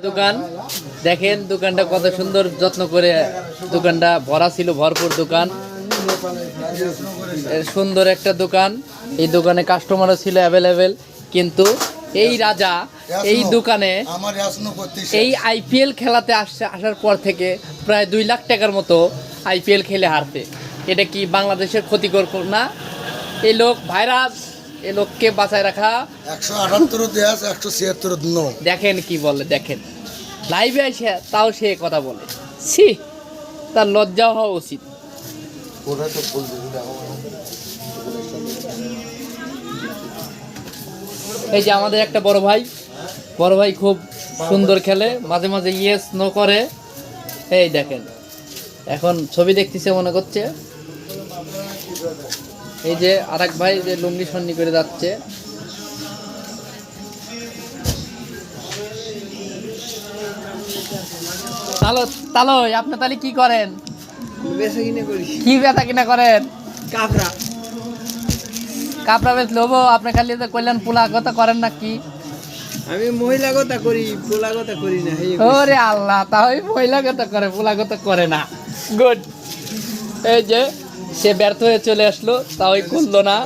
দোকান দেখেন, দোকানটা কত সুন্দর যত্ন করে দোকানটা ভরা ছিল, ভরপুর দোকান, সুন্দর একটা দোকান। এই দোকানে কাস্টমারও ছিল অ্যাভেলেবেল, কিন্তু এই রাজা এই দোকানে এই আইপিএল খেলাতে আসার পর থেকে প্রায় 2 লাখ টাকার মতো আইপিএল খেলে হারতে। এটা কি বাংলাদেশের ক্ষতিকর না? এই লোক ভাইরাস, এই লোককে বাঁচায় রাখা 178 দেশ 176 নো। দেখেন কি বলে, দেখেন লাইভে এসে তাও সে কথা বলে, ছি, তার লজ্জা হওয়া উচিত। এই যে আমাদের একটা বড় ভাই খুব সুন্দর খেলে, মাঝে মাঝে ইয়েস নো করে। এই দেখেন এখন ছবি দেখতেছে মনে করছে। এই যে আরেক ভাই যে লুঙ্গি সন্নি করে যাচ্ছে। তালো আপনি তাহলে কি করেন? কি বেচা কিনা করেন? কাপড়া বেচ লোবো। আপনি খালি কইলেন পোলা কথা করেন না কি? আমি মহিলা কথা করি, পোলা কথা করি না। ওরে আল্লাহ, তাহলে মহিলা কথা করে, পোলা কথা করে না। গুড। এই যে সে ব্যর্থ হয়ে চলে আসলো, তাও করলো না।